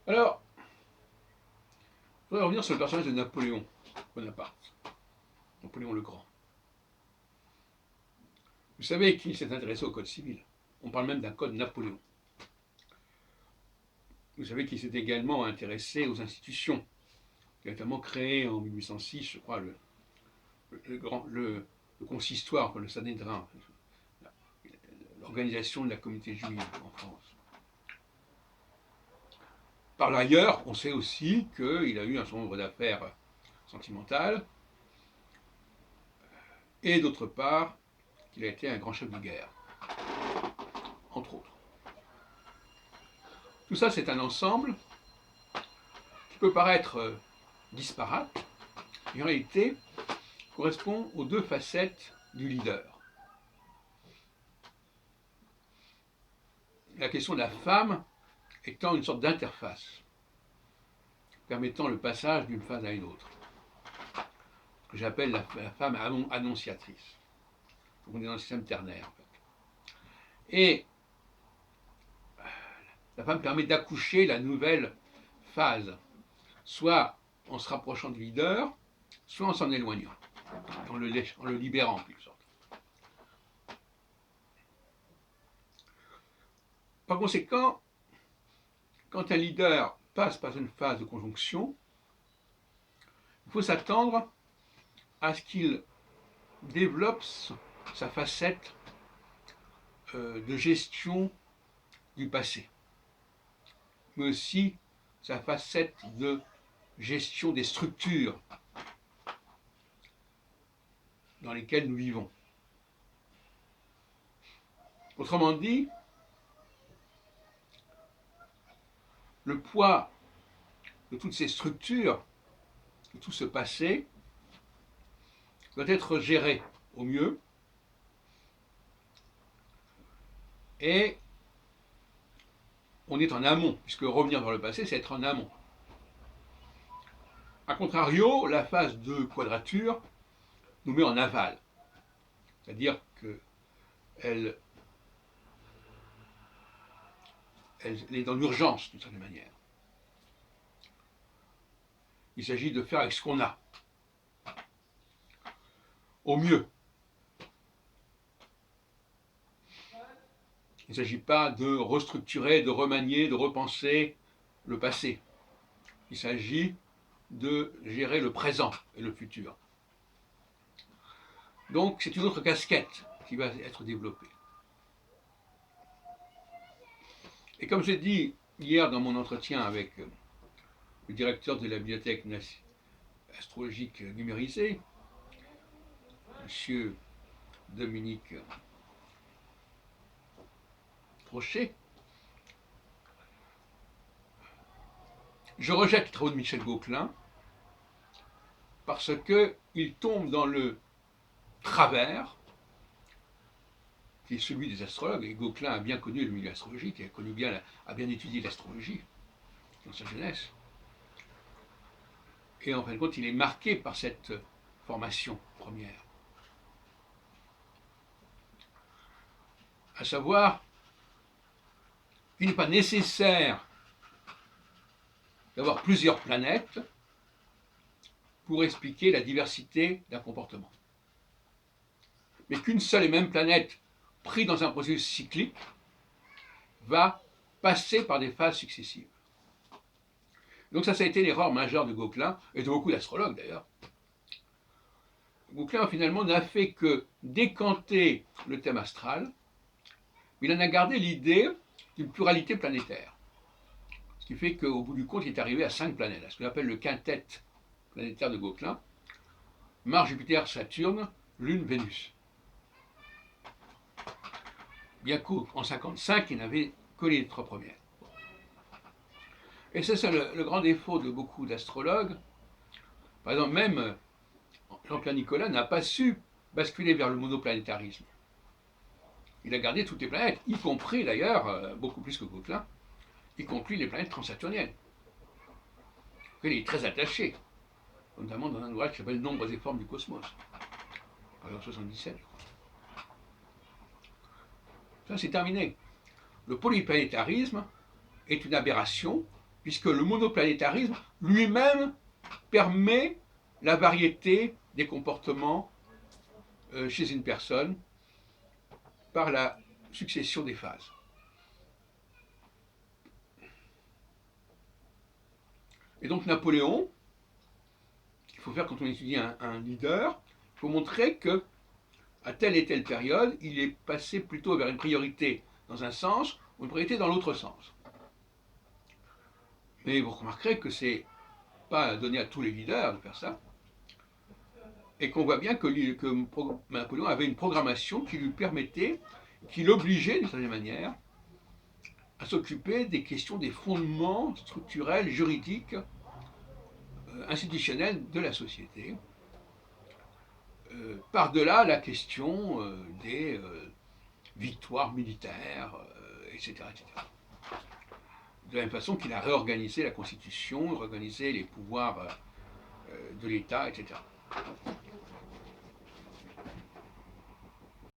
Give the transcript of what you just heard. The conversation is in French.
Alors, je voudrais revenir sur le personnage de Napoléon Bonaparte, Napoléon le Grand. Vous savez qu'il s'est intéressé au code civil. On parle même d'un code Napoléon. Vous savez qu'il s'est également intéressé aux institutions. Il a notamment créé en 1806, je crois, le consistoire, le Sanhédrin, l'organisation de la communauté juive en France. Par ailleurs, on sait aussi qu'il a eu un certain nombre d'affaires sentimentales, et d'autre part, qu'il a été un grand chef de guerre, entre autres. Tout ça, c'est un ensemble qui peut paraître disparate, et en réalité correspond aux deux facettes du leader. La question de la femme étant une sorte d'interface, permettant le passage d'une phase à une autre, ce que j'appelle la femme annonciatrice. On est dans le système ternaire, en fait. Et la femme permet d'accoucher la nouvelle phase, soit en se rapprochant du leader, soit en s'en éloignant, en le libérant en quelque sorte. Par conséquent, quand un leader passe par une phase de conjonction, il faut s'attendre à ce qu'il développe sa facette de gestion du passé, mais aussi sa facette de gestion des structures dans lesquelles nous vivons. Autrement dit, le poids de toutes ces structures, de tout ce passé, doit être géré au mieux, et on est en amont, puisque revenir vers le passé, c'est être en amont. A contrario, la phase de quadrature nous met en aval, c'est-à-dire qu'elle est dans l'urgence d'une certaine manière. Il s'agit de faire avec ce qu'on a, au mieux. Il ne s'agit pas de restructurer, de remanier, de repenser le passé. Il s'agit de gérer le présent et le futur. Donc c'est une autre casquette qui va être développée. Et comme j'ai dit hier dans mon entretien avec le directeur de la bibliothèque astrologique numérisée, M. Dominique Trochet, je rejette les travaux de Michel Gauquelin parce qu'il tombe dans le travers qui est celui des astrologues, et Gauquelin a bien connu le milieu astrologique, a bien étudié l'astrologie dans sa jeunesse. Et en fin de compte, il est marqué par cette formation première. À savoir, il n'est pas nécessaire d'avoir plusieurs planètes pour expliquer la diversité d'un comportement. Mais qu'une seule et même planète, prise dans un processus cyclique, va passer par des phases successives. Donc ça a été l'erreur majeure de Gauquelin, et de beaucoup d'astrologues d'ailleurs. Gauquelin finalement n'a fait que décanter le thème astral, mais il en a gardé l'idée d'une pluralité planétaire. Ce qui fait qu'au bout du compte, il est arrivé à 5 planètes, ce qu'on appelle le quintet planétaire de Gauquelin: Mars, Jupiter, Saturne, Lune, Vénus. Bien qu'en 1955, il n'avait que les 3 premières. Et c'est ça le grand défaut de beaucoup d'astrologues. Par exemple, même Jean-Pierre Nicolas n'a pas su basculer vers le monoplanétarisme. Il a gardé toutes les planètes, y compris d'ailleurs, beaucoup plus que Gauquelin, y compris les planètes transsaturniennes. Il est très attaché, notamment dans un ouvrage qui s'appelle Nombres et formes du cosmos, par exemple 77, je crois. Ça, c'est terminé. Le polyplanétarisme est une aberration, puisque le monoplanétarisme lui-même permet la variété des comportements chez une personne par la succession des phases. Et donc Napoléon, il faut faire quand on étudie un leader, il faut montrer que à telle et telle période, il est passé plutôt vers une priorité dans un sens ou une priorité dans l'autre sens. Mais vous remarquerez que c'est pas donné à tous les leaders de faire ça, et qu'on voit bien que Napoléon avait une programmation qui lui permettait, qui l'obligeait d'une certaine manière à s'occuper des questions des fondements structurels, juridiques, institutionnels de la société, par-delà la question des victoires militaires, etc., etc. De la même façon qu'il a réorganisé la Constitution, réorganisé les pouvoirs de l'État, etc.